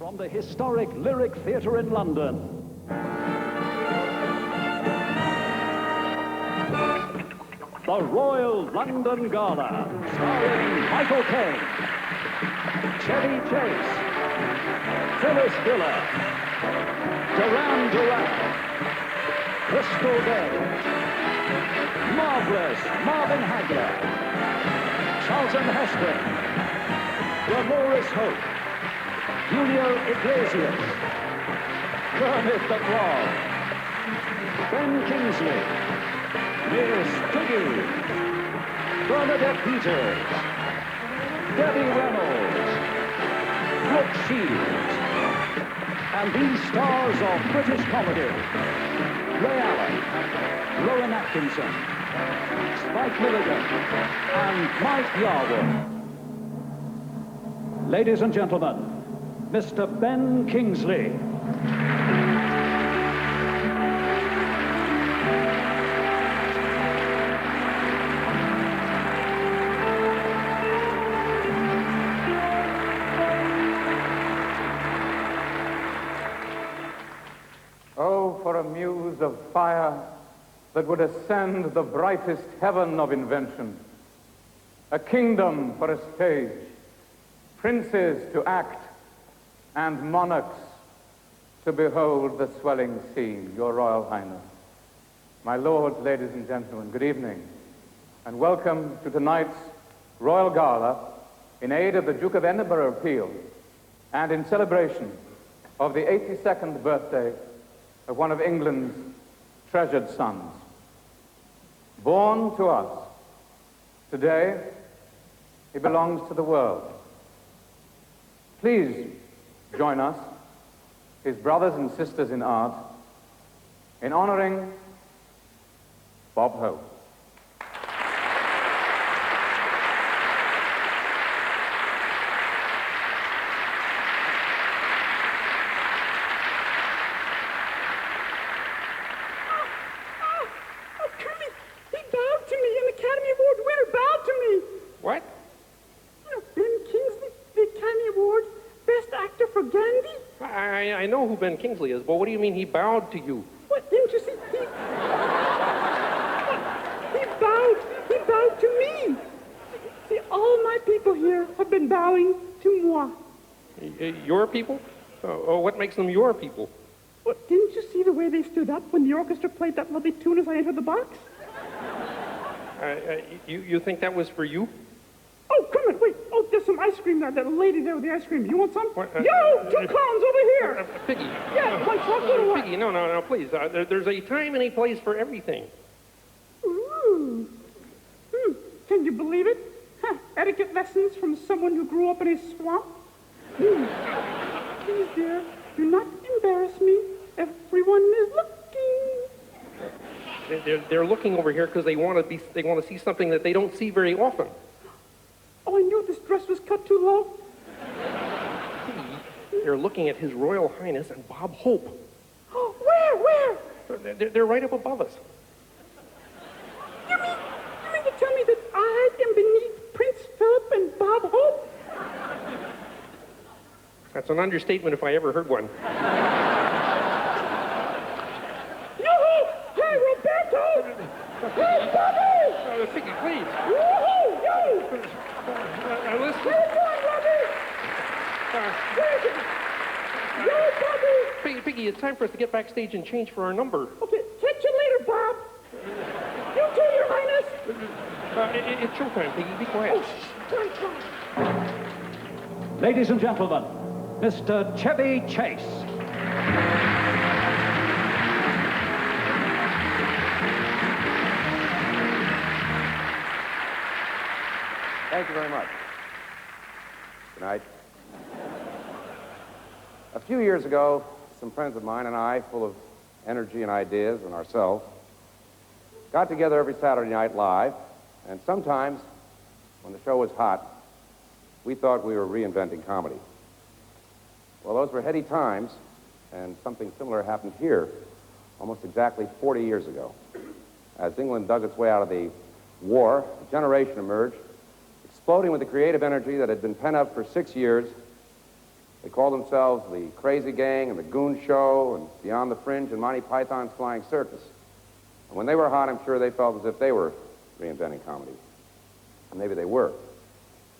From the historic Lyric Theatre in London, the Royal London Gala, starring Michael Caine, Chevy Chase, Phyllis Diller, Duran Duran, Crystal Gayle, Marvelous Marvin Hagler, Charlton Heston, Dolores Hope, Julio Iglesias, Kermit the Frog, Ben Kingsley, Miss Piggy, Bernadette Peters, Debbie Reynolds, Brooke Shields, and these stars of British comedy: Ray Allen, Rowan Atkinson, Spike Milligan, and Mike Yarwood. Ladies and gentlemen, Mr. Ben Kingsley. Oh, for a muse of fire that would ascend the brightest heaven of invention, a kingdom for a stage, princes to act, and monarchs to behold the swelling scene. Your Royal Highness, my lords, ladies and gentlemen, good evening, and welcome to tonight's Royal Gala in aid of the Duke of Edinburgh appeal and in celebration of the 82nd birthday of one of England's treasured sons. Born to us, today he belongs to the world. Please join us, his brothers and sisters in art, in honoring Bob Hope. I know who Ben Kingsley is, but what do you mean he bowed to you? What, didn't you see? He bowed to me. See, all my people here have been bowing to moi. Your people? What makes them your people? Well, didn't you see the way they stood up when the orchestra played that lovely tune as I entered the box? You think that was for you? Oh, come on, wait. Oh, there's some ice cream there. That lady there with the ice cream. You want some? What, Yo, 2 clowns over here. Piggy. Yeah, one chocolate or what? Piggy, no, please. There's a time and a place for everything. Ooh. Can you believe it? Huh. Etiquette lessons from someone who grew up in a swamp? Please, dear, do not embarrass me. Everyone is looking. They're looking over here because they want to see something that they don't see very often. Oh, I knew this dress was cut too low. They're looking at His Royal Highness and Bob Hope. Oh, where? They're right up above us. You mean to tell me that I am beneath Prince Philip and Bob Hope? That's an understatement if I ever heard one. Yoo-hoo! Hey, Roberto! Hey, Bobby! Piggy, please. Woo-hoo! Yo! Listen. Where you going, Robbie? Where is it? Yo, Bobby! Piggy, it's time for us to get backstage and change for our number. Okay, catch you later, Bob. You too, Your Highness. It's showtime, Piggy. Be quiet. Oh, ladies and gentlemen, Mr. Chevy Chase. Thank you very much. Good night. A few years ago, some friends of mine and I, full of energy and ideas and ourselves, got together every Saturday night live, and sometimes, when the show was hot, we thought we were reinventing comedy. Well, those were heady times, and something similar happened here almost exactly 40 years ago. As England dug its way out of the war, a generation emerged, exploding with the creative energy that had been pent up for 6 years They called themselves the Crazy Gang and the Goon Show and Beyond the Fringe and Monty Python's Flying Circus. And when they were hot, I'm sure they felt as if they were reinventing comedy. And maybe they were.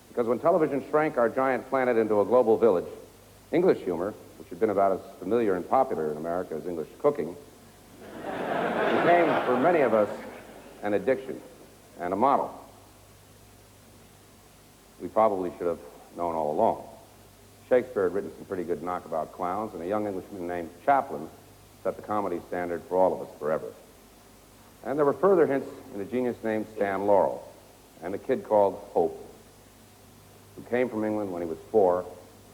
Because when television shrank our giant planet into a global village, English humor, which had been about as familiar and popular in America as English cooking, became, for many of us, an addiction and a model. We probably should have known all along. Shakespeare had written some pretty good knockabout clowns, and a young Englishman named Chaplin set the comedy standard for all of us forever. And there were further hints in a genius named Stan Laurel, and a kid called Hope, who came from England when he was 4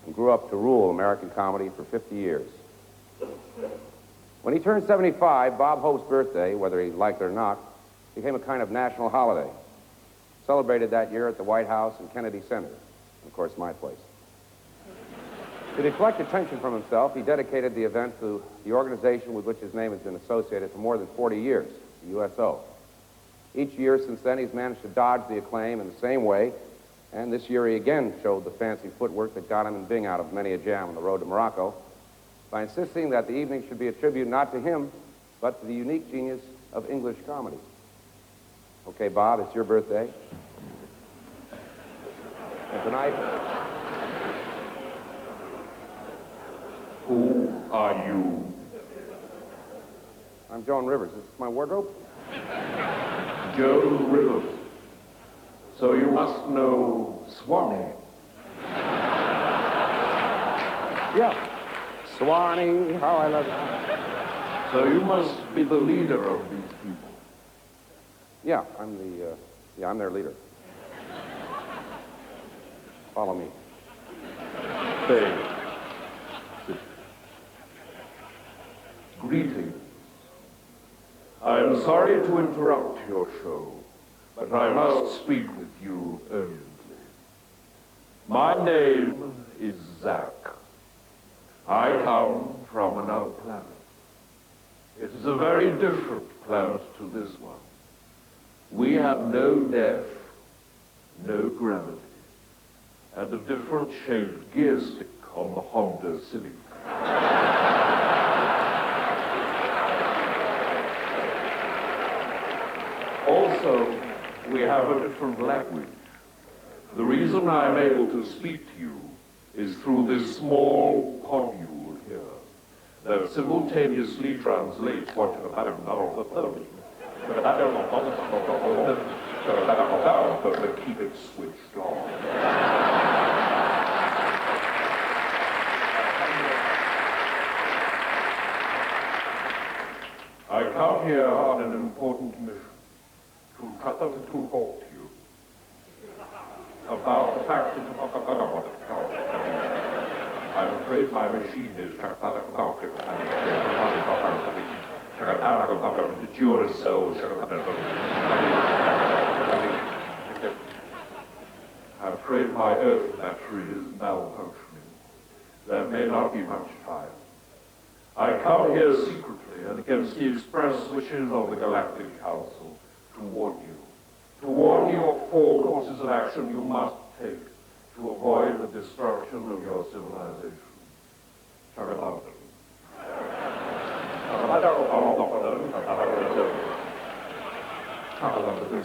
and grew up to rule American comedy for 50 years. When he turned 75, Bob Hope's birthday, whether he liked it or not, became a kind of national holiday, celebrated that year at the White House and Kennedy Center, and of course, my place. To deflect attention from himself, he dedicated the event to the organization with which his name has been associated for more than 40 years, the USO. Each year since then, he's managed to dodge the acclaim in the same way, and this year he again showed the fancy footwork that got him and Bing out of many a jam on the road to Morocco by insisting that the evening should be a tribute not to him, but to the unique genius of English comedy. Okay, Bob, it's your birthday. And tonight... Who are you? I'm Joan Rivers. Is this my wardrobe? Joan Rivers. So you must know Swanee. Yeah. Swanee, how I love you. So you must be the leader of these people. Yeah, I'm their leader. Follow me. They. Greetings. I am sorry to interrupt your show, but I must speak with you urgently. My name is Zach. I come from another planet. It is a very different planet to this one. We have no death, no gravity, and a different shaped gear stick on the Honda Civic. Also, we have a different language. The reason I'm able to speak to you is through this small conule here that simultaneously translates what you're about to but keep it switched on. I come here on an important mission. To talk to you about the fact that I'm afraid my machine is the Duracell. I'm afraid my Earth battery is malfunctioning. There may not be much time. I come here secretly and against the express wishes of the Galactic Council to warn you of 4 courses of action you must take to avoid the destruction of your civilization.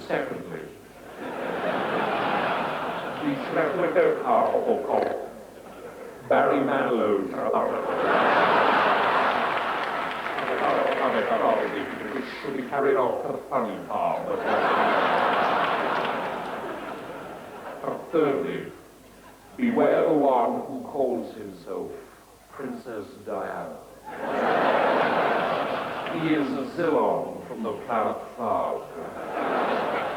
Secondly, the Schlechter called Barry Manilow which should be carried off to the funny part. Thirdly, beware the one who calls himself Princess Diana. He is a Zilon from the planet Fars,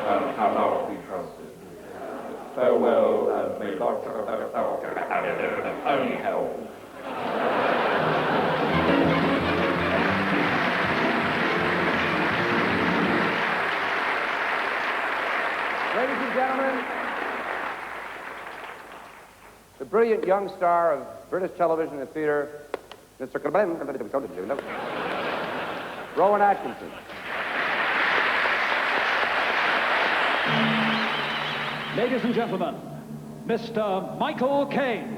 and cannot be trusted. Farewell, and may God only help. Ladies and gentlemen, the brilliant young star of British television and theater, Mr. Rowan Atkinson. Ladies and gentlemen, Mr. Michael Caine.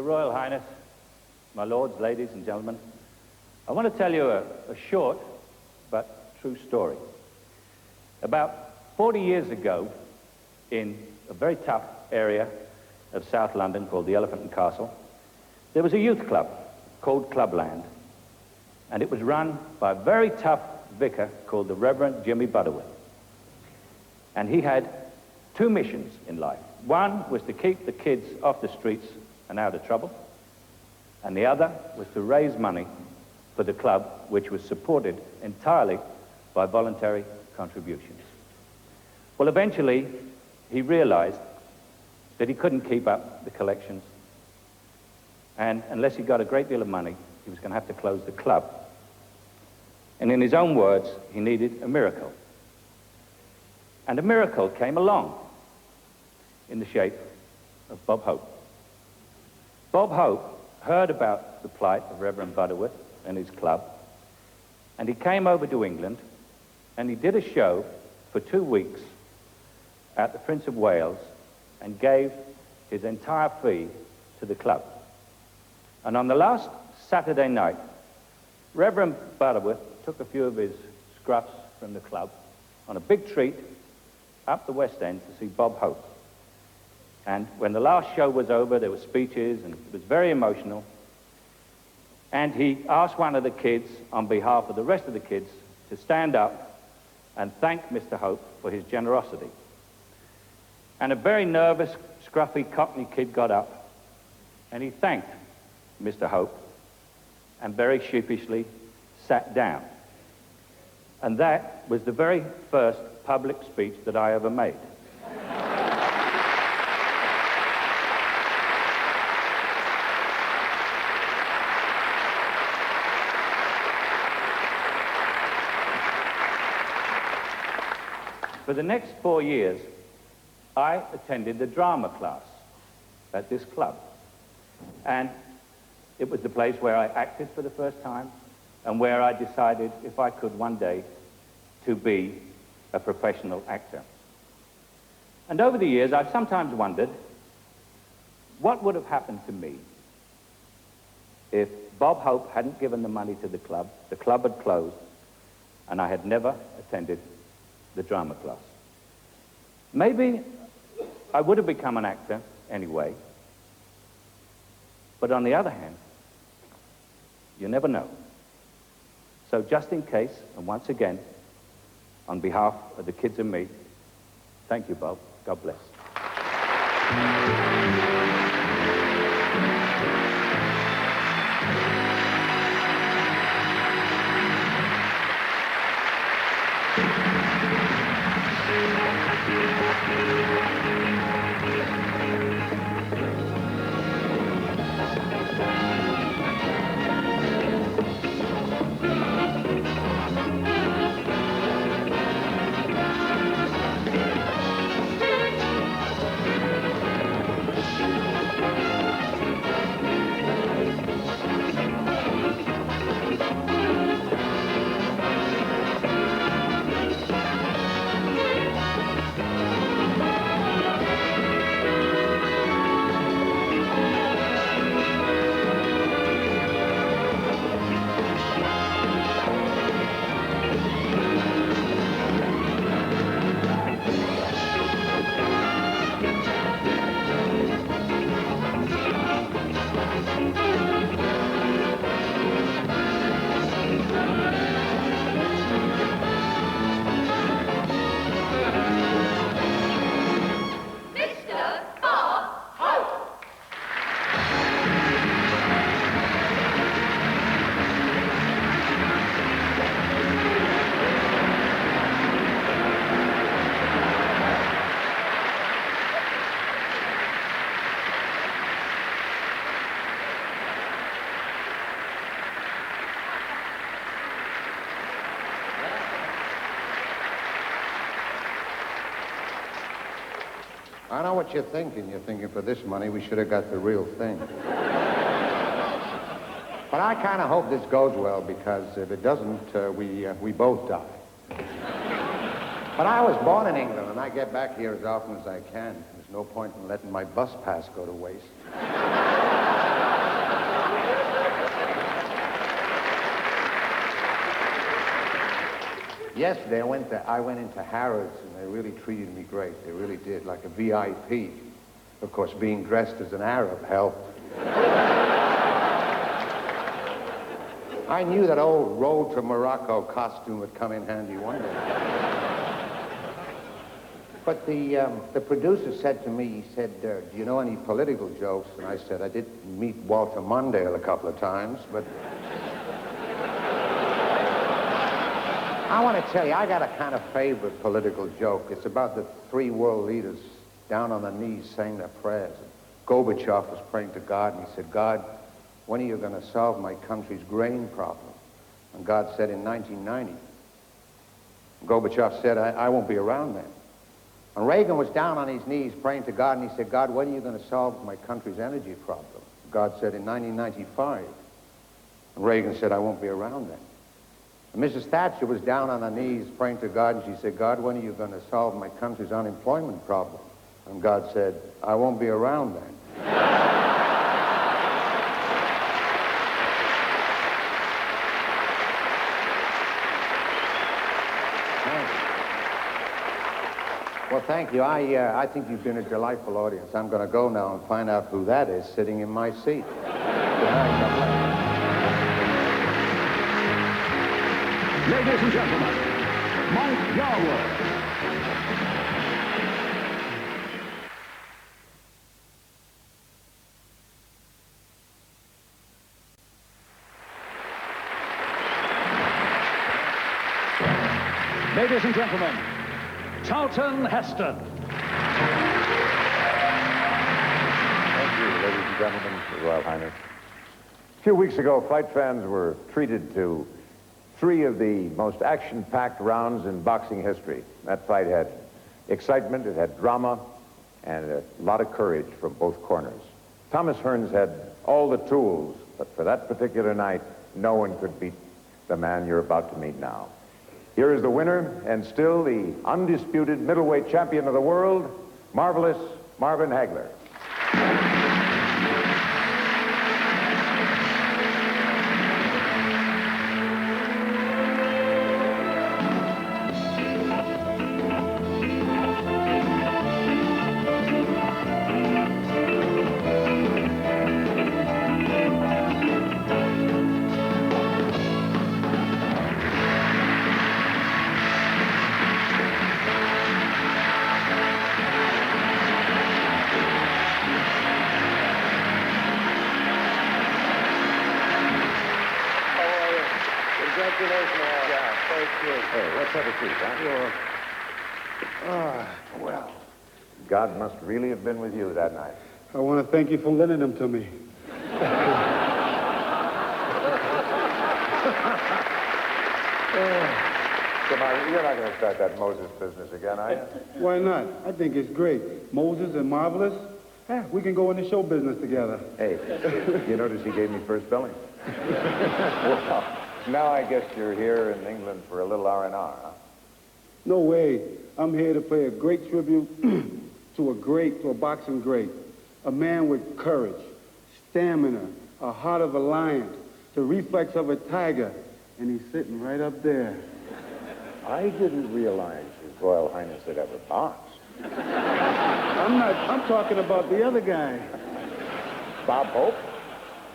Royal Highness, my lords, ladies, and gentlemen, I want to tell you a short but true story. About 40 years ago, in a very tough area of South London called the Elephant and Castle, there was a youth club called Clubland, and it was run by a very tough vicar called the Reverend Jimmy Butterworth. And he had two missions in life. One was to keep the kids off the streets and out of trouble, and the other was to raise money for the club, which was supported entirely by voluntary contributions. Well, eventually, he realized that he couldn't keep up the collections, and unless he got a great deal of money, he was going to have to close the club. And in his own words, he needed a miracle. And a miracle came along in the shape of Bob Hope. Bob Hope heard about the plight of Reverend Butterworth and his club, and he came over to England, and he did a show for 2 weeks at the Prince of Wales and gave his entire fee to the club. And on the last Saturday night, Reverend Butterworth took a few of his scruffs from the club on a big treat up the West End to see Bob Hope. And when the last show was over, there were speeches, and it was very emotional. And he asked one of the kids, on behalf of the rest of the kids, to stand up and thank Mr. Hope for his generosity. And a very nervous, scruffy Cockney kid got up, and he thanked Mr. Hope, and very sheepishly sat down. And that was the very first public speech that I ever made. For the next 4 years, I attended the drama class at this club. And it was the place where I acted for the first time, and where I decided, if I could one day, to be a professional actor. And over the years, I've sometimes wondered, what would have happened to me if Bob Hope hadn't given the money to the club had closed, and I had never attended the drama class? Maybe I would have become an actor anyway, but on the other hand, you never know. So just in case, and once again, on behalf of the kids and me, thank you, Bob. God bless. I know what you're thinking. You're thinking for this money, we should have got the real thing. But I kind of hope this goes well, because if it doesn't, we both die. But I was born in England, and I get back here as often as I can. There's no point in letting my bus pass go to waste. Yesterday, I went into Harrods, and they really treated me great. They really did, like a VIP. Of course, being dressed as an Arab helped. I knew that old Road to Morocco costume would come in handy one day. But the producer said to me, he said, do you know any political jokes? And I said, I did meet Walter Mondale a couple of times, but... I want to tell you, I got a kind of favorite political joke. It's about the three world leaders down on their knees saying their prayers. Gorbachev was praying to God, and he said, God, when are you going to solve my country's grain problem? And God said, in 1990. Gorbachev said, I won't be around then. And Reagan was down on his knees praying to God, and he said, God, when are you going to solve my country's energy problem? God said, in 1995. And Reagan said, I won't be around then. And Mrs. Thatcher was down on her knees praying to God, and she said, God, when are you going to solve my country's unemployment problem? And God said, I won't be around then. Well, thank you. I think you've been a delightful audience. I'm going to go now and find out who that is sitting in my seat. Good night. God bless. Ladies and gentlemen, Mike Yarwood. Ladies and gentlemen, Charlton Heston. Thank you, ladies and gentlemen, Your Royal Highness. A few weeks ago, fight fans were treated to 3 of the most action-packed rounds in boxing history. That fight had excitement, it had drama, and a lot of courage from both corners. Thomas Hearns had all the tools, but for that particular night, no one could beat the man you're about to meet now. Here is the winner, and still the undisputed middleweight champion of the world, marvelous Marvin Hagler. Well, God must really have been with you that night. I want to thank you for lending them to me. Come on, you're not going to start that Moses business again, are you? Why not? I think it's great. Moses and Marvelous. Yeah, we can go into show business together. Hey, you notice he gave me first billing? Well, now I guess you're here in England for a little R&R, huh? No way. I'm here to pay a great tribute to a boxing great. A man with courage, stamina, a heart of a lion, the reflex of a tiger, and he's sitting right up there. I didn't realize His Royal Highness had ever boxed. I'm talking about the other guy. Bob Hope?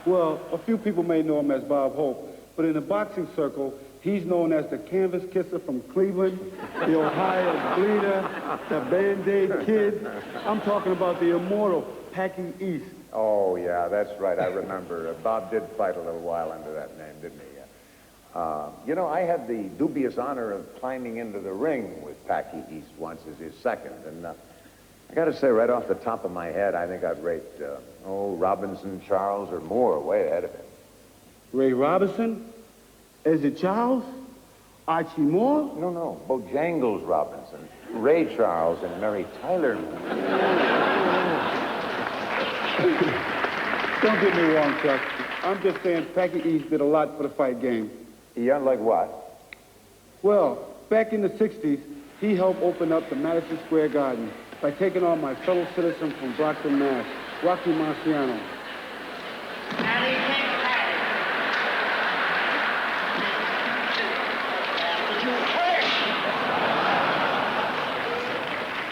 Well, a few people may know him as Bob Hope, but in the boxing circle, he's known as the canvas kisser from Cleveland, the Ohio bleeder, the Band-Aid kid. I'm talking about the immortal Packy East. Oh, yeah, that's right. I remember. Bob did fight a little while under that name, didn't he? You know, I had the dubious honor of climbing into the ring with Packy East once as his second. And I got to say, right off the top of my head, I think I'd rate, Robinson, Charles, or Moore way ahead of him. Ray Robinson? Is it Charles? Archie Moore? No, Bojangles Robinson, Ray Charles, and Mary Tyler. Don't get me wrong, Chuck. I'm just saying Packy East did a lot for the fight game. Yeah, like what? Well, back in the 60s, he helped open up the Madison Square Garden by taking on my fellow citizen from Brockton, Mass., Rocky Marciano.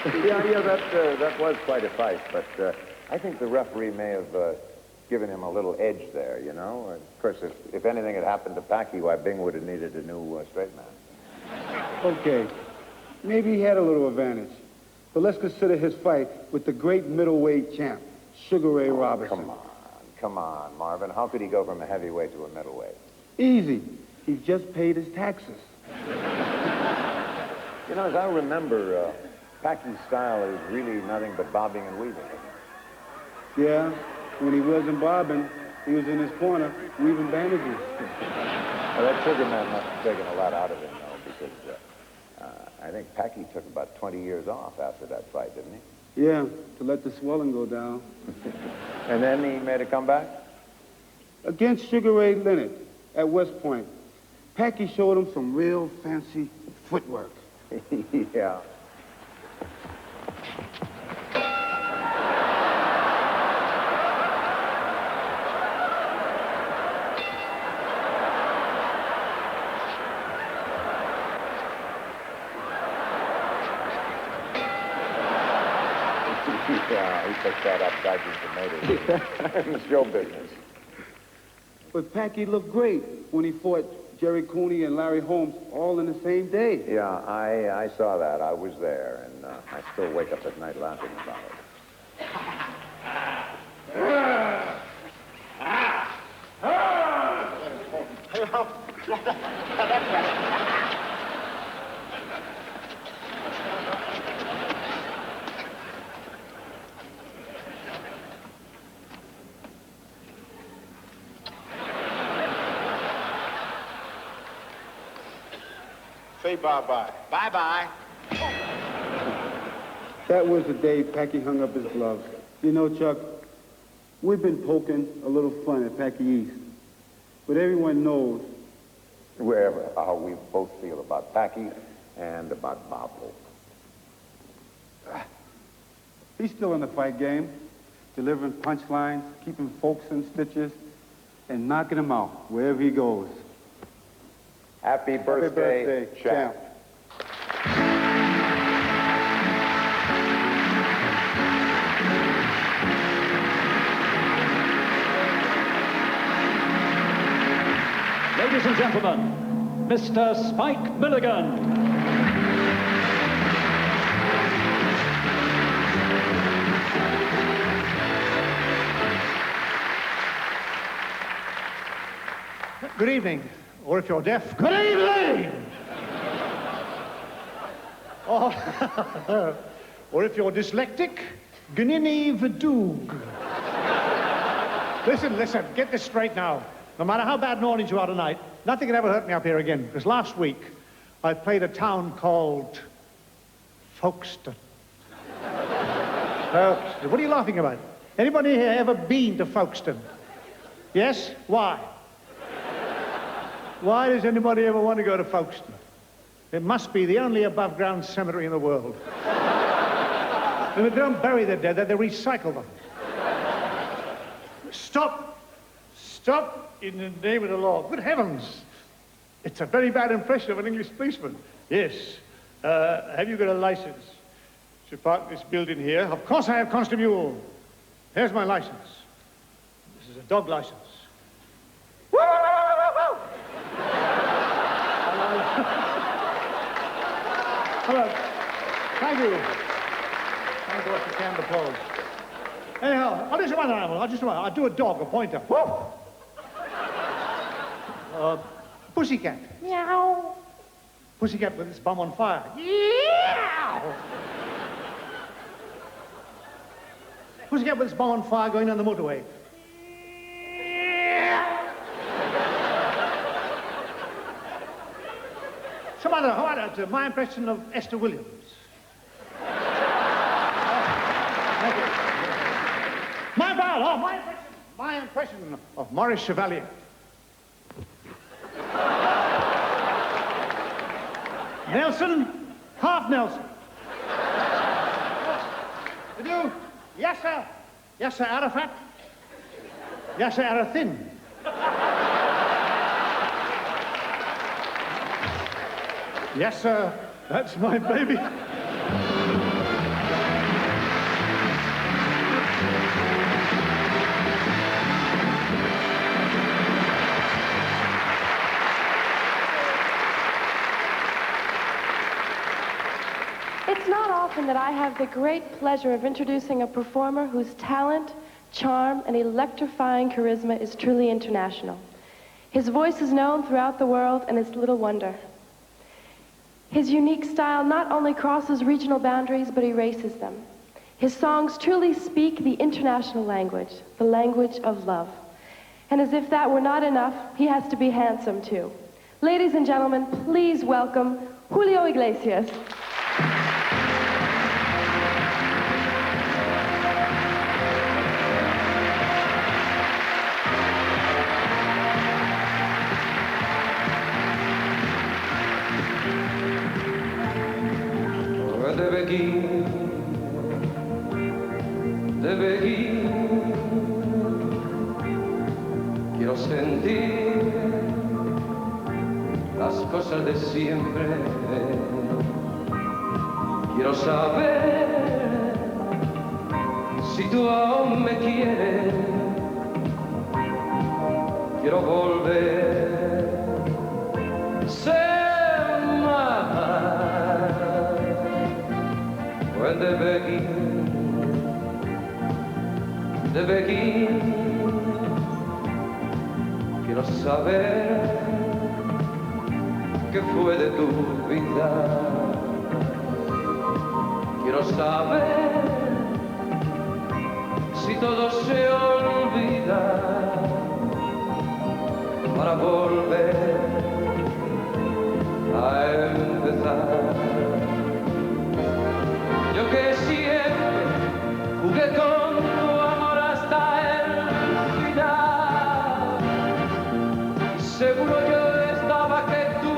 that was quite a fight, but I think the referee may have given him a little edge there, you know? Of course, if anything had happened to Packy, why, Bing would have needed a new straight man. Okay, maybe he had a little advantage. But let's consider his fight with the great middleweight champ, Sugar Ray Robinson. Come on, Marvin. How could he go from a heavyweight to a middleweight? Easy. He just paid his taxes. You know, as I remember, Packy's style is really nothing but bobbing and weaving. Yeah, when he wasn't bobbing, he was in his corner weaving bandages. Well, that Sugar Man must have taken a lot out of him, though, because I think Packy took about 20 years off after that fight, didn't he? Yeah, to let the swelling go down. And then he made a comeback? Against Sugar Ray Leonard at West Point, Packy showed him some real fancy footwork. Yeah. Yeah, he took that up dodging tomatoes in the show business. But Packy looked great when he fought Jerry Cooney and Larry Holmes all in the same day. Yeah, I saw that. I was there, and I still wake up at night laughing about it. Say bye-bye. Bye-bye. That was the day Packy hung up his gloves. You know, Chuck, we've been poking a little fun at Packy East, but everyone knows How we both feel about Packy and about Bob Hope. he's still in the fight game, delivering punchlines, keeping folks in stitches, and knocking them out wherever he goes. Happy birthday, champ. Ladies and gentlemen, Mr. Spike Milligan. Good evening, or if you're deaf, good evening! Or if you're dyslexic, gnini vdoog. Listen, get this straight now. No matter how bad an audience you are tonight, nothing can ever hurt me up here again, because last week I played a town called Folkestone. What are you laughing about? Anybody here ever been to Folkestone? Yes? Why? Why does anybody ever want to go to Folkestone? It must be the only above-ground cemetery in the world. And they don't bury the dead, they recycle them. Stop! Stop in the name of the law. Good heavens! It's a very bad impression of an English policeman. Yes. Have you got a license to park this building here? Of course I have, Constable. Here's my license. This is a dog license. Hello. Thank you. Thank you for the camera applause. Anyhow, I'll just one animal. I'll do a dog, a pointer. Woof! Pussycat. Meow. Pussycat with its bum on fire. Meow. Pussycat with its bum on fire going down the motorway. How about my impression of Esther Williams? My impression of Maurice Chevalier. Nelson, half Nelson. Did you? Yes, sir. Yes, sir, Arafat. Yes, sir, Arathin. Yes, sir, that's my baby. It's not often that I have the great pleasure of introducing a performer whose talent, charm, and electrifying charisma is truly international. His voice is known throughout the world, and it's little wonder. His unique style not only crosses regional boundaries, but erases them. His songs truly speak the international language, the language of love. And as if that were not enough, he has to be handsome too. Ladies and gentlemen, please welcome Julio Iglesias. Debe ir, quiero sentir las cosas de siempre, quiero saber si tú aún me quieres, quiero volver, ser más, when debe ir. De Beguín, quiero saber qué fue de tu vida, quiero saber si todo se olvida para volver a empezar. Yo que siempre jugué con seguro yo estaba que tú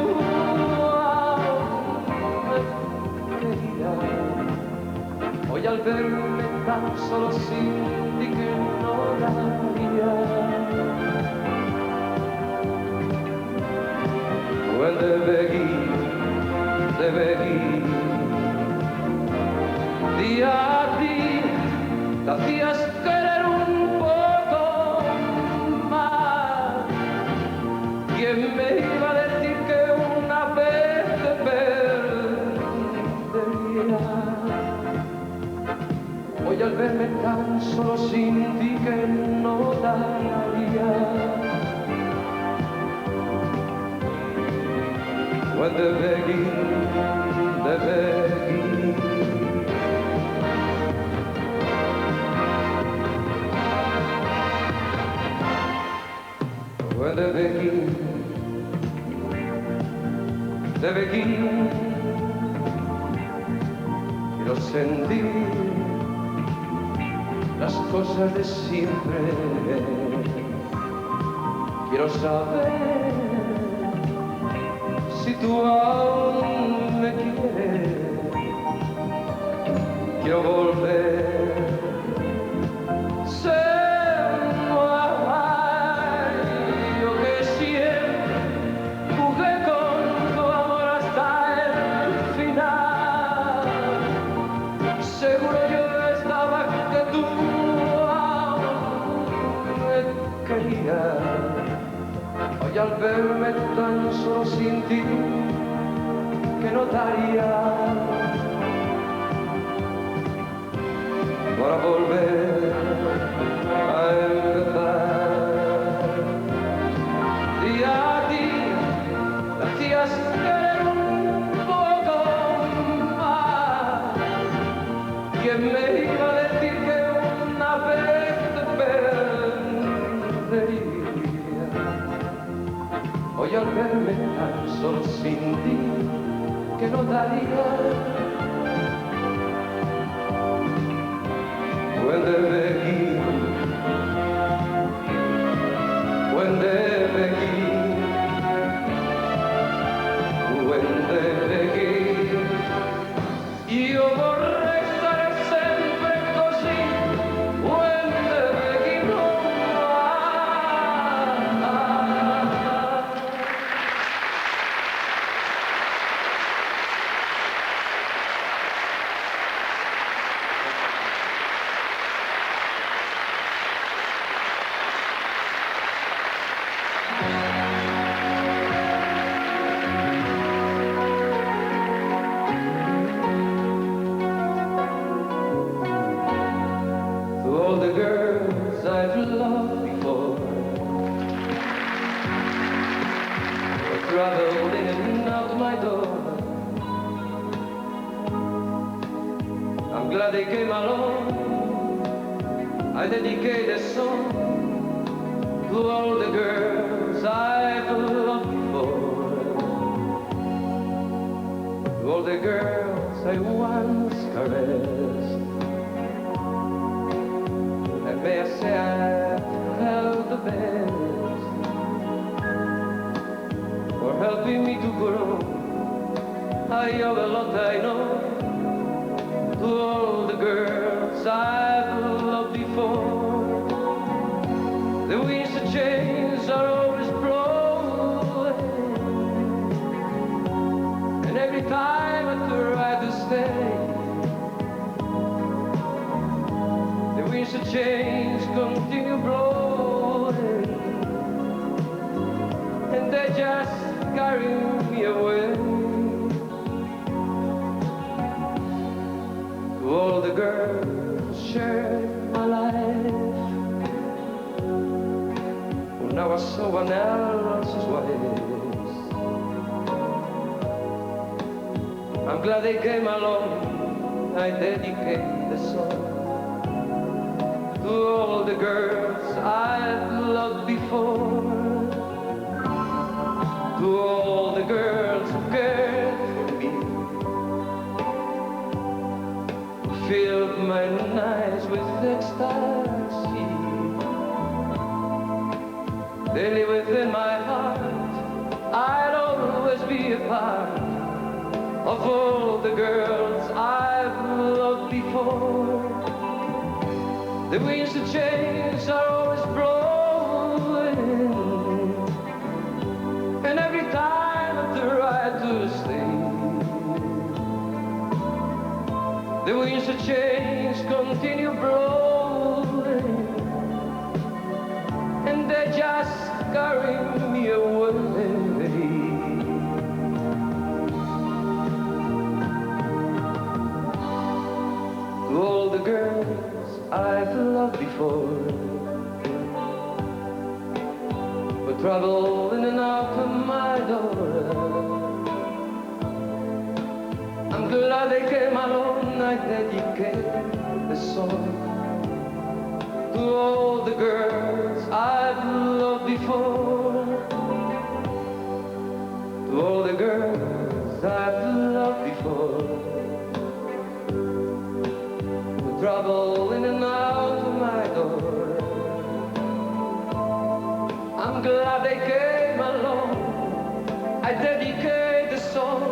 me querías. Hoy al verme tan solo sin ti que no daría. When debe ir, día a día, te hacías querer un poco más. ¿Quién me iba a decir que una vez te perdería? Hoy al verme tan solo sin ti que no daría. When debe ir. When debe ir. De Beguín, quiero sentir las cosas de siempre, quiero saber si tú aún me quieres, quiero volver, ser yo que siempre jugué con seguro yo estaba que tú me querías. Hoy al verme tan solo sin ti que no daría para volver a empezar. Día a día te hacías querer un poco más. ¿Quién me iba a decir que una vez te perdería? Hoy al verme tan solo sin ti, que no daría. When debe ir, when debe ir, when debe ir. Io vorrei stare sempre così, when debe ir. glad they came along. I dedicate this song to all the girls I've loved before, to all the girls I once caressed. And may I say I've held the best for helping me to grow. I owe a lot, I know, to all the girls I've loved before. The winds of change are always blowing, and every time I try to stay, the winds of change continue blowing, and they just carry me away. To all the girls shared my life, who now are someone else's wives. I'm glad they came along. I dedicate the song to all the girls I've loved before, to all the girls who cared for me, filled my nights with ecstasy. They live within my heart. I'll always be a part of all the girls I've loved before. The winds of change are always blowing, and every time I try to stay, the winds of change continue blowing, and they just carry me away. To all the girls I've loved before, for trouble in and out of my door, I'm glad they came along. I dedicate the song to all the girls I've loved before, to all the girls I've loved before, who trouble in and out of my door. I'm glad they came along. I dedicate the song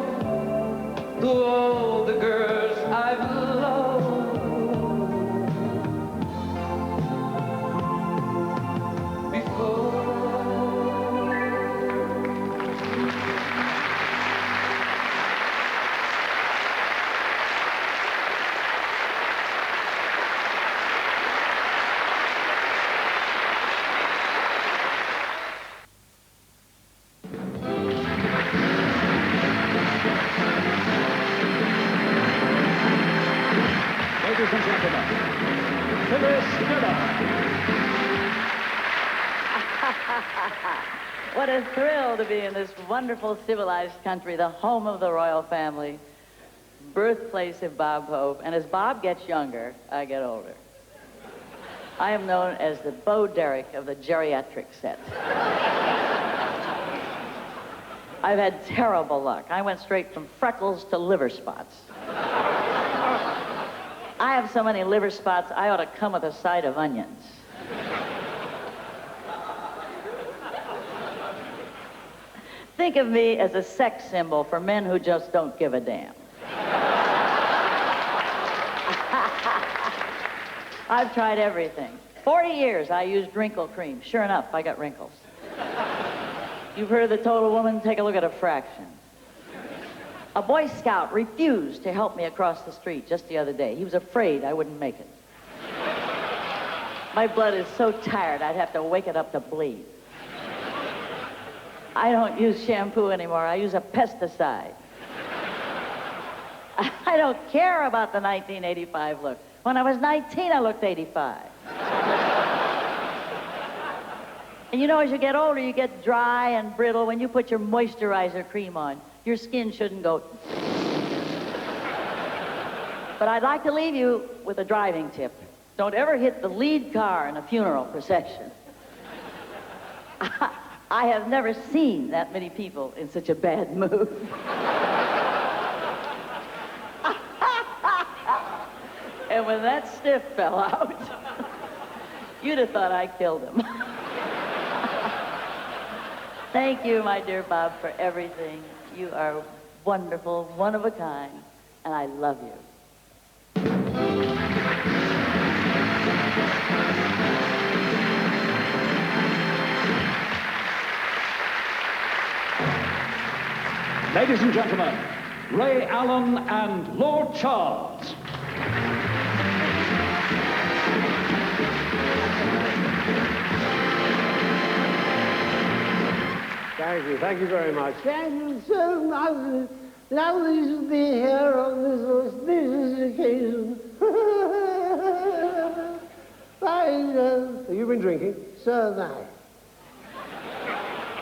to all the girls I've loved before. Ladies and gentlemen, Phyllis Diller. What a thrill to be in this wonderful civilized country, the home of the royal family, birthplace of Bob Hope. And as Bob gets younger, I get older. I am known as the Bo Derek of the geriatric set. I've had terrible luck. I went straight from freckles to liver spots. I have so many liver spots, I ought to come with a side of onions. Think of me as a sex symbol for men who just don't give a damn. I've tried everything. 40 years I used wrinkle cream. Sure enough, I got wrinkles. You've heard of the total woman? Take a look at a fraction. A Boy Scout refused to help me across the street just the other day. He was afraid I wouldn't make it. My blood is so tired, I'd have to wake it up to bleed. I don't use shampoo anymore. I use a pesticide. I don't care about the 1985 look. When I was 19, I looked 85. And you know, as you get older, you get dry and brittle. When you put your moisturizer cream on, your skin shouldn't go. But I'd like to leave you with a driving tip. Don't ever hit the lead car in a funeral procession. I have never seen that many people in such a bad mood. And when that stiff fell out, you'd have thought I killed him. Thank you, my dear Bob, for everything. You are wonderful, one of a kind, and I love you. Ladies and gentlemen, Ray Allen and Lord Charles. Thank you very much. Thank you so much. Lovely to be here on this auspicious occasion. You've been drinking? So have I.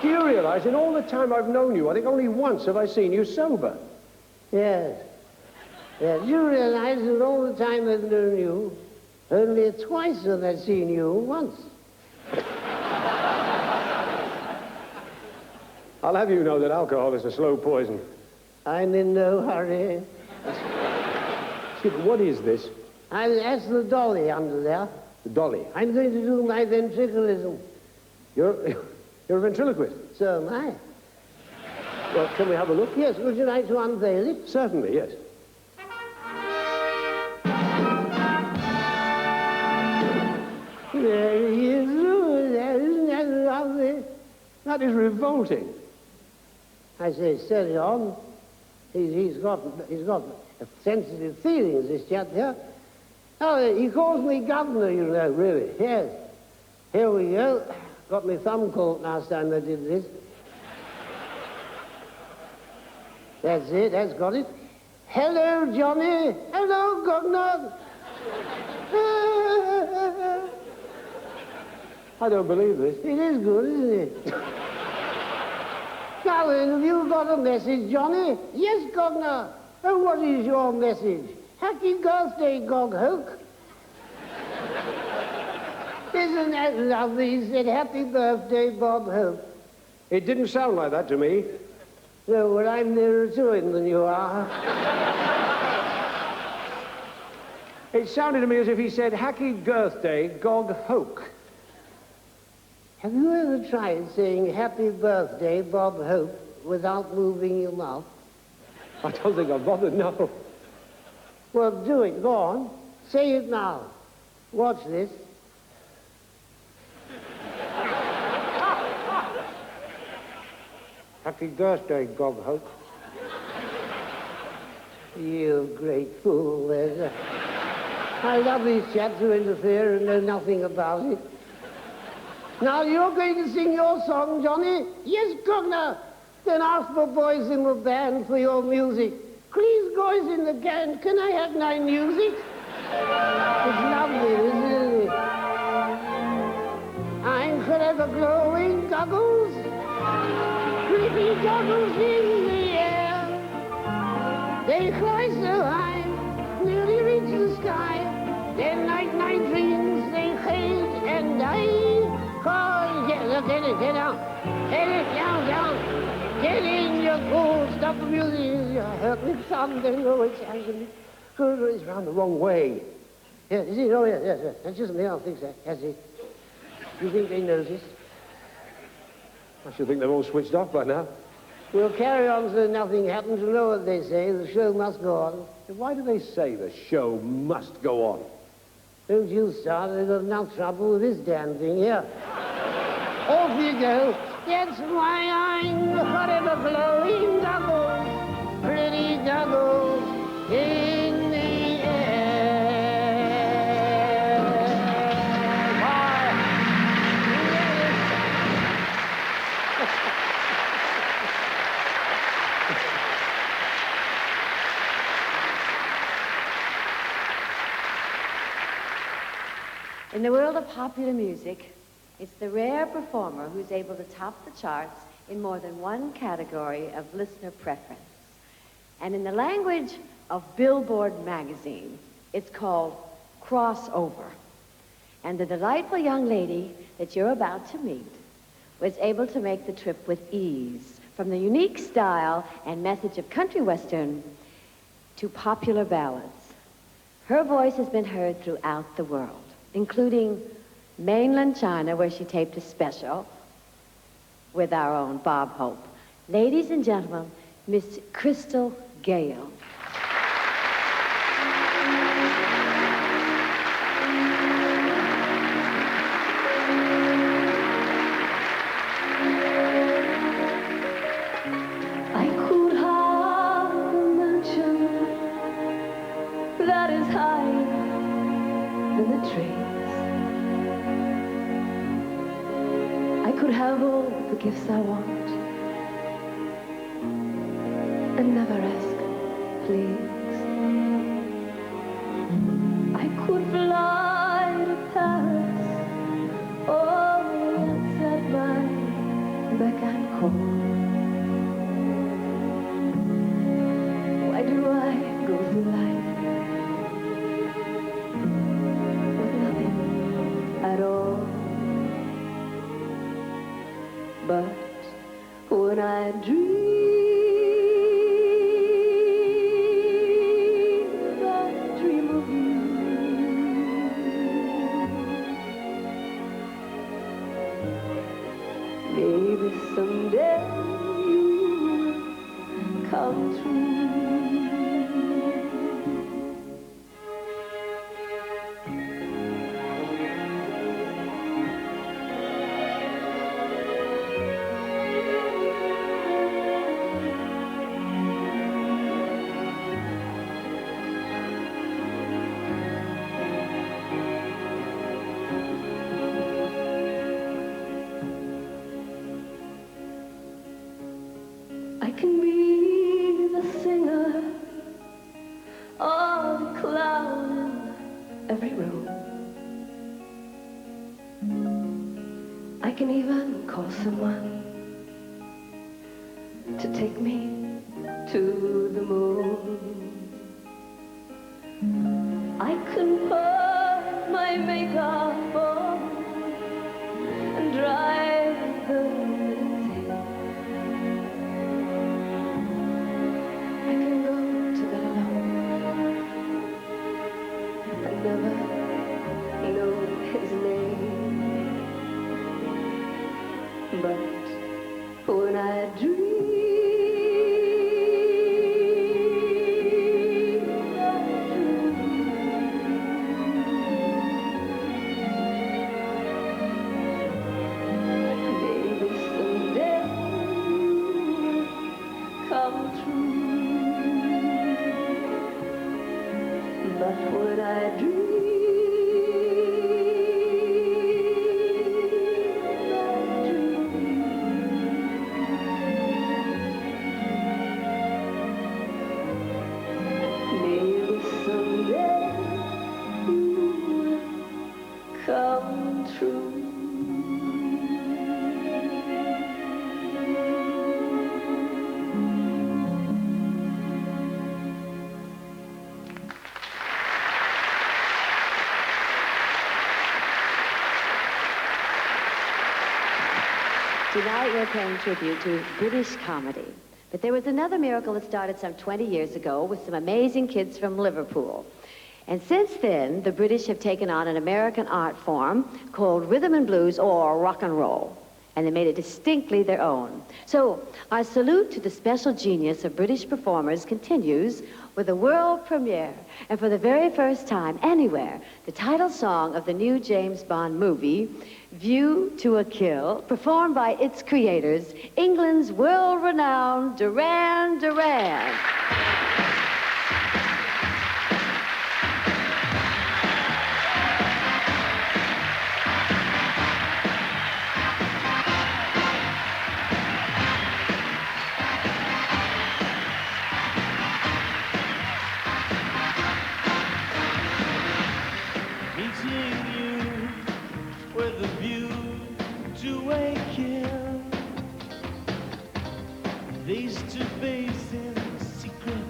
Do you realize in all the time I've known you, I think only once have I seen you sober? Yes. Yes, you realize that all the time I've known you, only twice have I seen you once. I'll have you know that alcohol is a slow poison. I'm in no hurry. What is this? That's the dolly under there. The dolly? I'm going to do my ventriloquism. You're a ventriloquist? So am I. Well, can we have a look? Yes, would you like to unveil it? Certainly, yes. There he is. Isn't that lovely? That is revolting. I say, steady on. He's got sensitive feelings, this chap here. Oh, he calls me governor, you know, really. Yes. Here we go. Got my thumb caught last time I did this. That's it, that's got it. Hello, Johnny. Hello, governor. I don't believe this. It is good, isn't it? Now then, have you got a message, Johnny? Yes, governor. And what is your message? Happy birthday, Gog Hoke. Isn't that lovely? He said, happy birthday, Bob Hope. It didn't sound like that to me. No, well, I'm nearer to him than you are. It sounded to me as if he said, happy birthday, Gog Hoke. Have you ever tried saying happy birthday, Bob Hope, without moving your mouth? I don't think I've bothered, no. Well, do it. Go on. Say it now. Watch this. Happy birthday, Gog Hope. You great fool. I love these chaps who interfere and know nothing about it. Now, you're going to sing your song, Johnny? Yes, governor. Then ask for boys in the band for your music. Please, boys in the band, can I have my music? It's lovely, isn't it? I'm forever glowing goggles, pretty goggles in the air. They fly so high, nearly reach the sky. Then like my dreams, they fade and die. Cause, get down. Get it down. Get in your pool, stop the music. You hurt me something, oh, it's happening. It's round the wrong way. Yeah, is it? Oh, yes. That's just me, I'll fix that. That's it. You think they noticed? I should think they're all switched off by now. We'll carry on so nothing happens. You know what they say, the show must go on. Why do they say the show must go on? Don't you start, they've got enough trouble with this damn thing here. Off you go. That's why I'm forever glowing doubles, pretty doubles in the air. In the world of popular music, it's the rare performer who's able to top the charts in more than one category of listener preference. And in the language of Billboard magazine. It's called Crossover. And the delightful young lady that you're about to meet was able to make the trip with ease, from the unique style and message of country western to popular ballads. Her voice has been heard throughout the world, including mainland China, where she taped a special with our own Bob Hope. Ladies and gentlemen, Miss Crystal Gayle. I could have a mansion that is higher than the trees. I could have all the gifts I want and never ask, please. I could fly to Paris, oh, it's at my beck and call. Why do I go through life with nothing at all? But when I dream, I dream of you. Maybe someday you will come true. I can be the singer of the cloud in every room. I can even call someone to take me to the moon. I can put my makeup on and drive the minutes. I can go to bed alone and never know his name. But when I dream, maybe someday you'll come true. But when I dream, maybe someday you will come true. Tonight we're paying tribute to British comedy. But there was another miracle that started some 20 years ago with some amazing kids from Liverpool. And since then, the British have taken on an American art form called rhythm and blues or rock and roll. And they made it distinctly their own. So our salute to the special genius of British performers continues with a world premiere. And for the very first time anywhere, the title song of the new James Bond movie, View to a Kill, performed by its creators, England's world-renowned Duran Duran. Face to face in secret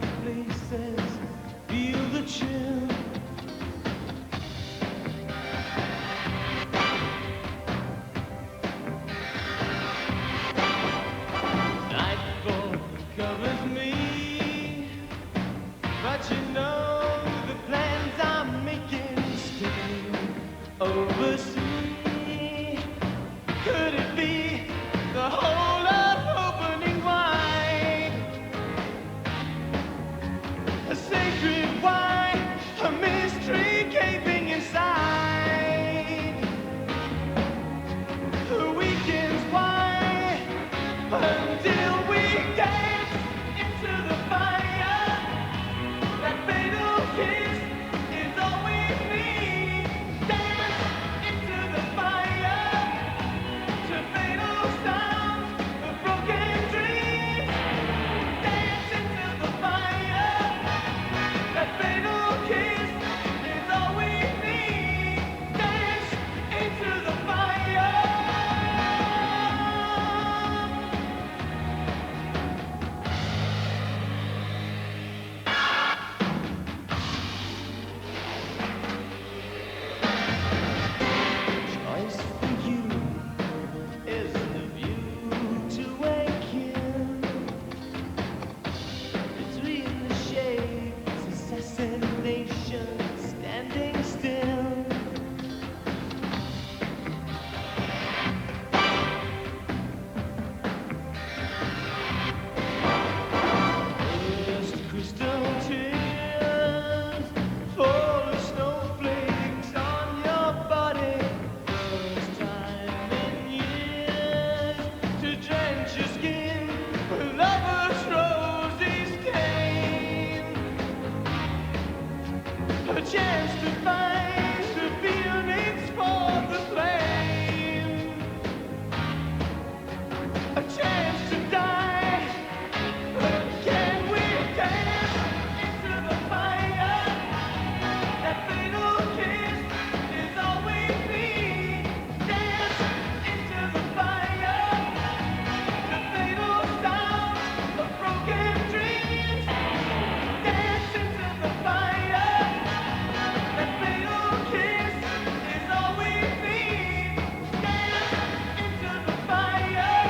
chance to find the feelings for the flame, a chance to die. Can we dance into the fire? That fatal kiss is all we need. Dance into the fire, the fatal sound of broken dreams. Dance into the fire, that fatal kiss is all we need. Dance into the fire,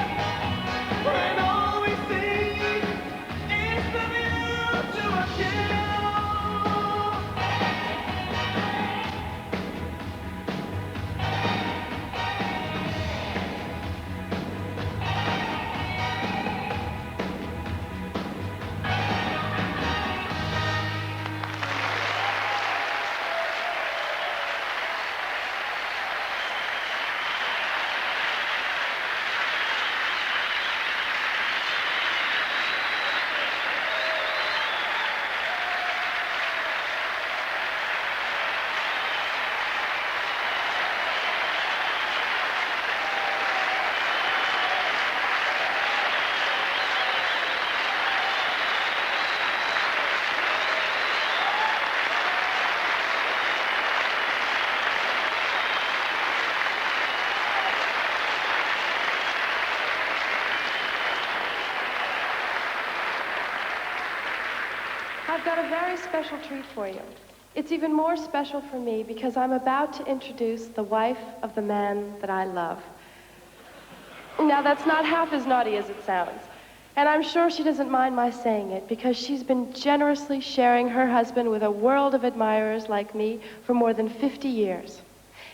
when all we see is the view to a kill. I've got a very special treat for you. It's even more special for me because I'm about to introduce the wife of the man that I love. Now, that's not half as naughty as it sounds. And I'm sure she doesn't mind my saying it because she's been generously sharing her husband with a world of admirers like me for more than 50 years.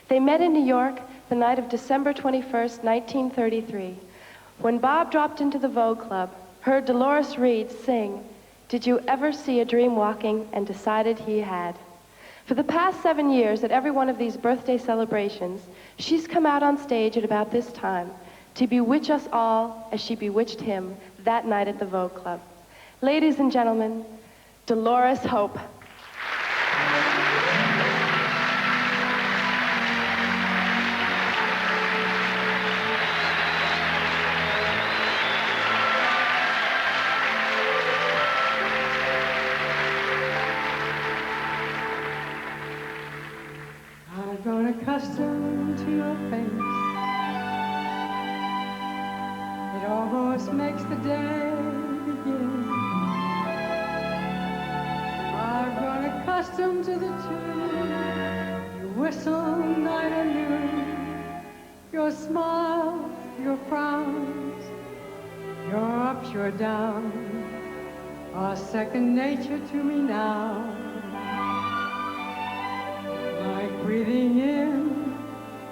They met in New York the night of December 21st, 1933, when Bob dropped into the Vogue Club, heard Dolores Reed sing, "Did you ever see a dream walking?" and decided he had. For the past 7 years, at every one of these birthday celebrations, she's come out on stage at about this time to bewitch us all as she bewitched him that night at the Vogue Club. Ladies and gentlemen, Dolores Hope. I've grown accustomed to your face. It almost makes the day begin. I've grown accustomed to the tune you whistle night and noon. Your smiles, your frowns, your ups, your downs are second nature to me now. Like breathing in,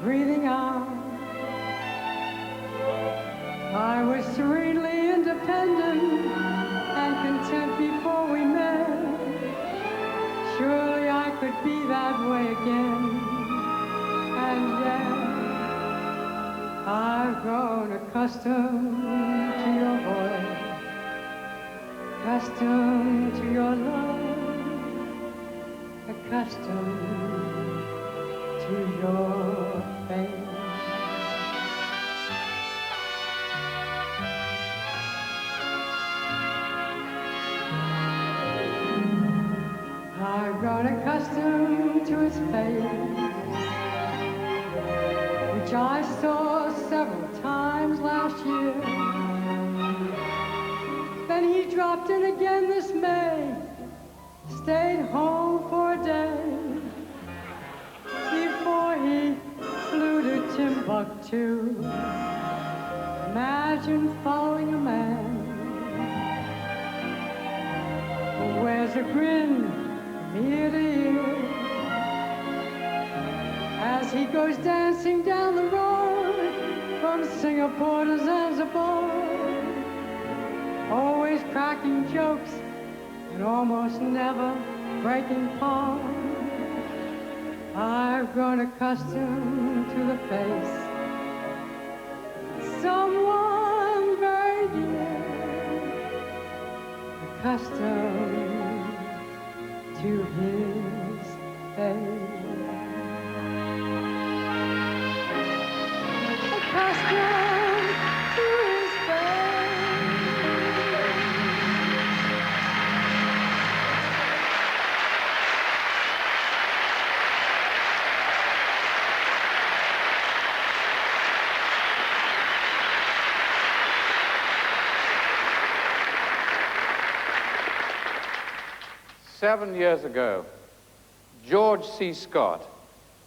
breathing out. I was serenely independent and content before we met. Surely I could be that way again. And yet, I've grown accustomed to your voice, accustomed to your love, accustomed to your face. I've grown accustomed to his face, which I saw several times last year. Then he dropped in again this May, stayed home for a day, before he flew to Timbuktu. Imagine following a man who wears a grin from ear to ear as he goes dancing down the road from Singapore to Zanzibar, always cracking jokes and almost never breaking palm. I've grown accustomed to the face of someone very dear, accustomed to his 7 years ago, George C. Scott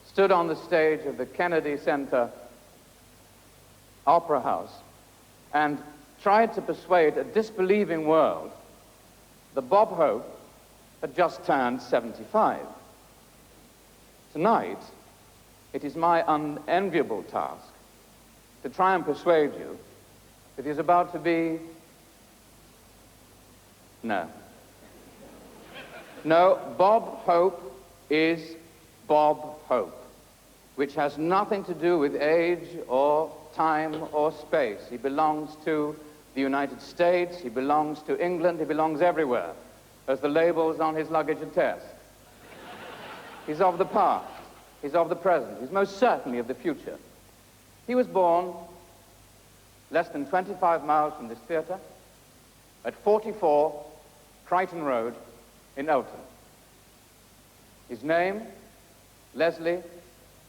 stood on the stage of the Kennedy Center Opera House and tried to persuade a disbelieving world that Bob Hope had just turned 75. Tonight, it is my unenviable task to try and persuade you that he's about to be... No. No, Bob Hope is Bob Hope, which has nothing to do with age or time or space. He belongs to the United States, he belongs to England, he belongs everywhere, as the labels on his luggage attest. He's of the past, he's of the present, he's most certainly of the future. He was born less than 25 miles from this theater at 44 Crichton Road in Elton. His name, Leslie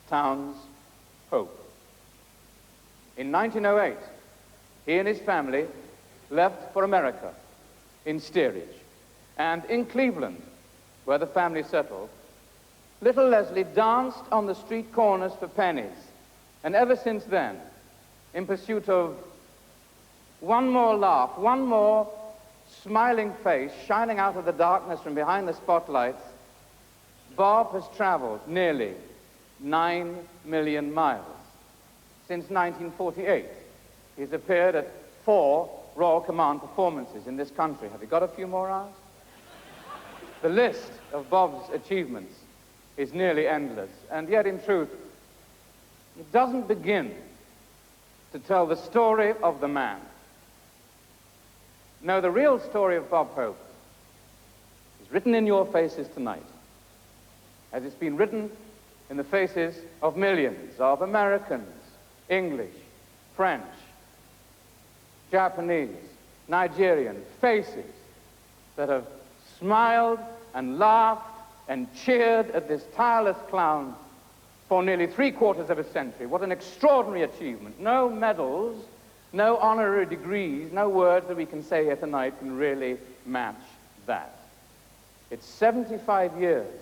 Townes Hope. In 1908, he and his family left for America in steerage. And in Cleveland, where the family settled, little Leslie danced on the street corners for pennies. And ever since then, in pursuit of one more laugh, one more smiling face shining out of the darkness from behind the spotlights, Bob has traveled nearly 9 million miles. Since 1948, he's appeared at 4 Royal Command performances in this country. Have you got a few more hours? The list of Bob's achievements is nearly endless, and yet in truth, it doesn't begin to tell the story of the man. No, the real story of Bob Hope is written in your faces tonight, as it's been written in the faces of millions of Americans, English, French, Japanese, Nigerian faces that have smiled and laughed and cheered at this tireless clown for nearly 3/4 of a century. What an extraordinary achievement. No medals, no honorary degrees, no words that we can say here tonight can really match that. It's 75 years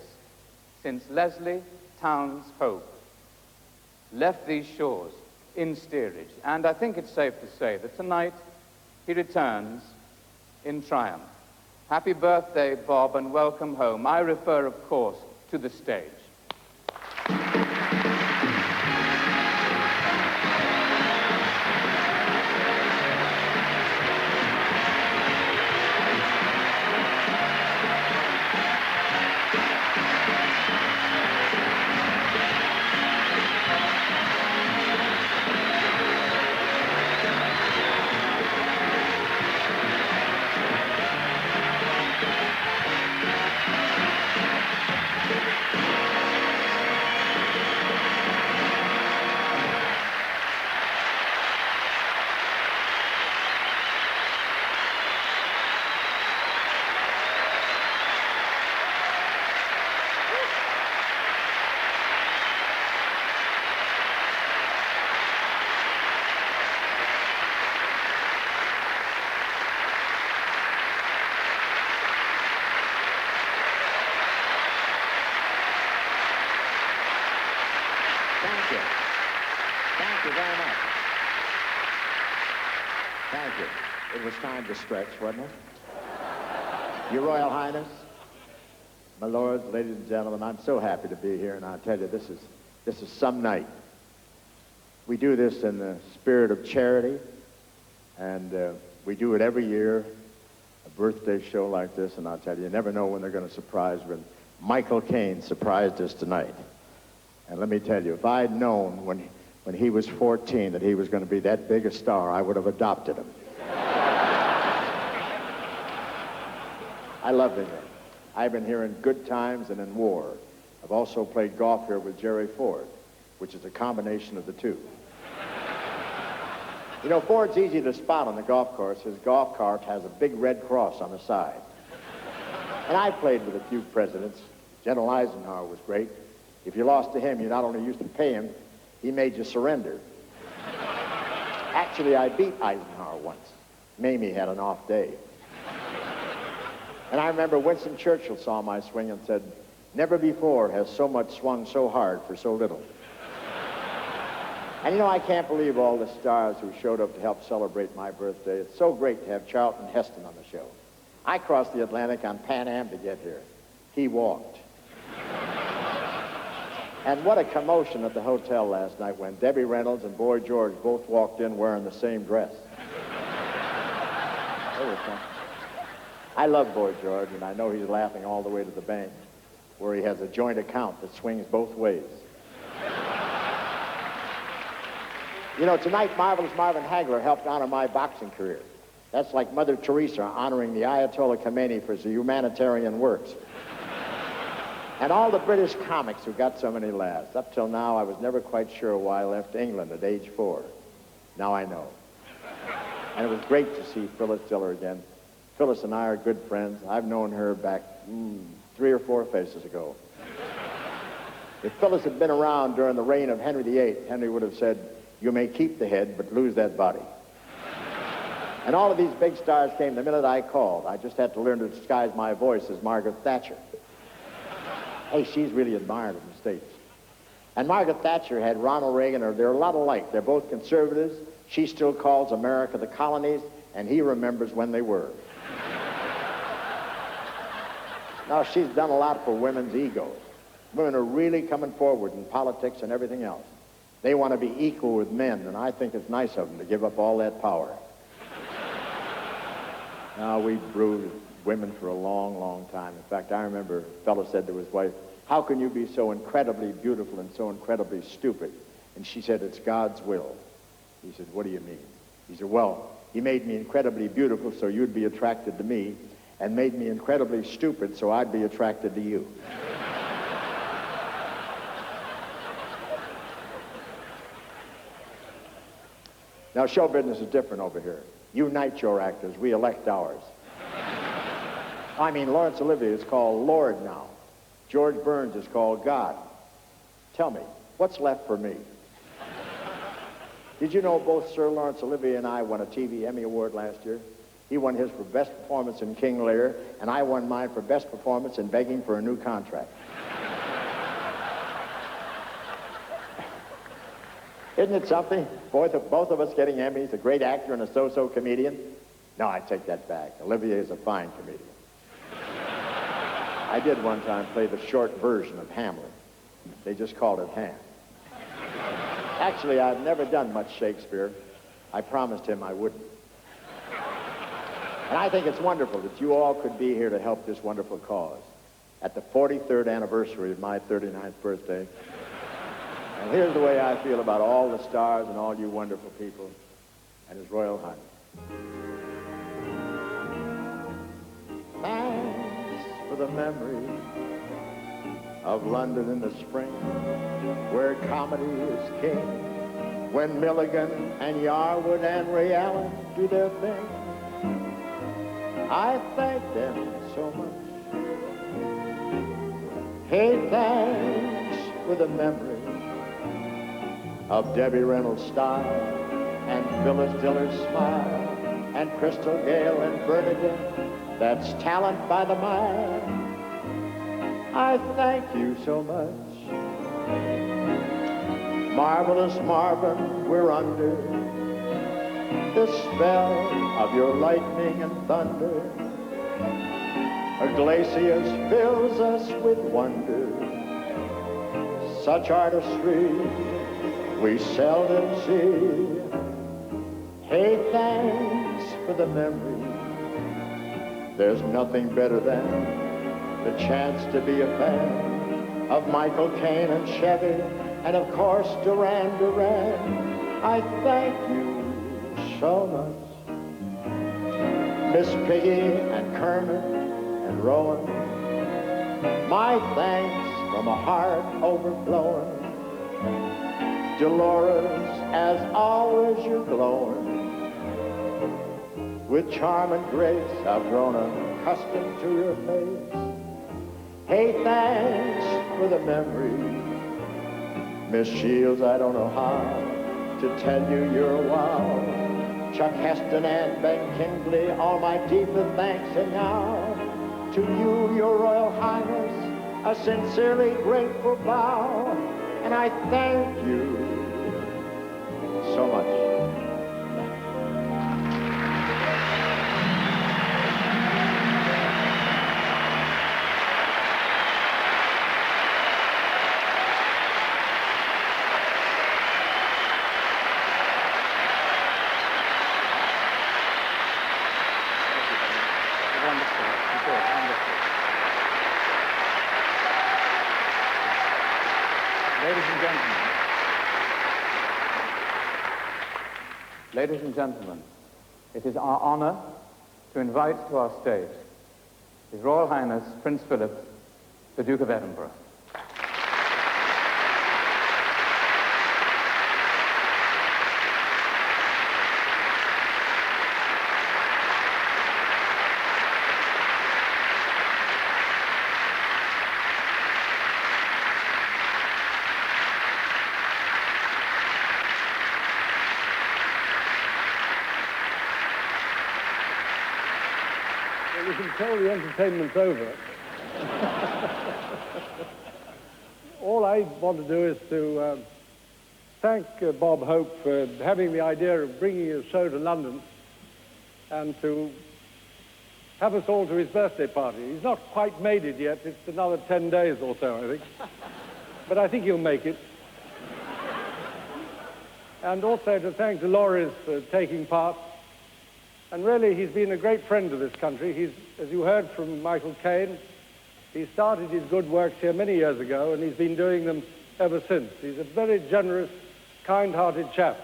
since Leslie Townes Hope left these shores in steerage, and I think it's safe to say that tonight he returns in triumph. Happy birthday, Bob, and welcome home. I refer, of course, to the stage. It was time to stretch, wasn't it? Your Royal Highness, my lords, ladies and gentlemen, I'm so happy to be here, and I tell you, this is some night. We do this in the spirit of charity, and we do it every year, a birthday show like this, and I'll tell you, you never know when they're going to surprise us. Michael Caine surprised us tonight. And let me tell you, if I'd known when he was 14 that he was going to be that big a star, I would have adopted him. I love him. I've been here in good times and in war. I've also played golf here with Jerry Ford, which is a combination of the two. You know, Ford's easy to spot on the golf course. His golf cart has a big red cross on the side. And I played with a few presidents. General Eisenhower was great. If you lost to him, you not only used to pay him, he made you surrender. Actually, I beat Eisenhower once. Mamie had an off day. And I remember Winston Churchill saw my swing and said, "Never before has so much swung so hard for so little." And you know, I can't believe all the stars who showed up to help celebrate my birthday. It's so great to have Charlton Heston on the show. I crossed the Atlantic on Pan Am to get here. He walked. And what a commotion at the hotel last night when Debbie Reynolds and Boy George both walked in wearing the same dress. It was fun. I love Boy George, and I know he's laughing all the way to the bank, where he has a joint account that swings both ways. You know, tonight, Marvelous Marvin Hagler helped honor my boxing career. That's like Mother Teresa honoring the Ayatollah Khomeini for his humanitarian works. And all the British comics who got so many laughs. Up till now, I was never quite sure why I left England at age 4. Now I know. And it was great to see Phyllis Diller again. Phyllis and I are good friends. I've known her back 3 or 4 faces ago. If Phyllis had been around during the reign of Henry VIII, Henry would have said, "You may keep the head, but lose that body." And all of these big stars came the minute I called. I just had to learn to disguise my voice as Margaret Thatcher. Hey, she's really admired in the States. And Margaret Thatcher had Ronald Reagan, or they're a lot alike. They're both conservatives. She still calls America the colonies, and he remembers when they were. Now, she's done a lot for women's egos. Women are really coming forward in politics and everything else. They want to be equal with men, and I think it's nice of them to give up all that power. Now, we've bruised women for a long, long time. In fact, I remember a fellow said to his wife, "How can you be so incredibly beautiful and so incredibly stupid?" And she said, "It's God's will." He said, "What do you mean?" He said, "Well, he made me incredibly beautiful so you'd be attracted to me, and made me incredibly stupid so I'd be attracted to you." Now, show business is different over here. You knight your actors, we elect ours. I mean, Laurence Olivier is called Lord now. George Burns is called God. Tell me, what's left for me? Did you know both Sir Laurence Olivier and I won a TV Emmy Award last year? He won his for Best Performance in King Lear, and I won mine for Best Performance in Begging for a New Contract. Isn't it something? Both of us getting Emmys, a great actor and a so-so comedian. No, I take that back. Olivier is a fine comedian. I did one time play the short version of Hamlet. They just called it Ham. Actually, I've never done much Shakespeare. I promised him I wouldn't. And I think it's wonderful that you all could be here to help this wonderful cause at the 43rd anniversary of my 39th birthday. And here's the way I feel about all the stars and all you wonderful people and His Royal Highness. Thanks for the memory of London in the spring, where comedy is king, when Milligan and Yarwood and Ray Allen do their thing. I thank them so much. Hey, thanks for the memory of Debbie Reynolds' style and Phyllis Diller's smile and Crystal Gayle and Bernadette. That's talent by the mile. I thank you so much. Marvelous Marvin, we're under the spell of your lightning and thunder. Iglesias fills us with wonder. Such artistry we seldom see. Hey, thanks for the memory. There's nothing better than the chance to be a fan of Michael Caine and Chevy, and of course Duran Duran. I thank you so much. Miss Piggy and Kermit and Rowan, my thanks from a heart overflowing. Dolores, as always you're glowing. With charm and grace, I've grown accustomed to your face. Hey, thanks for the memory. Miss Shields, I don't know how to tell you you're wow. Chuck Heston and Ben Kingsley, all my deepest thanks and now. To you, your Royal Highness, a sincerely grateful bow, and I thank you so much. Ladies and gentlemen, it is our honor to invite to our stage His Royal Highness Prince Philip, the Duke of Edinburgh. You can tell the entertainment's over. All I want to do is to thank Bob Hope for having the idea of bringing his show to London and to have us all to his birthday party. He's not quite made it yet. It's another 10 days or so, I think. But I think he'll make it. And also to thank Dolores for taking part. And really, he's been a great friend to this country. He's, as you heard from Michael Caine, he started his good works here many years ago, and he's been doing them ever since. He's a very generous, kind-hearted chap,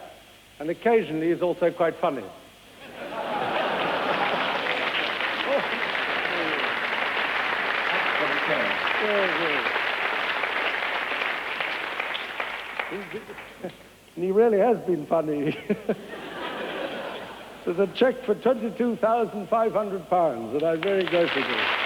and occasionally he's also quite funny. And he really has been funny. There's a cheque for £22,500 that I'm very grateful for.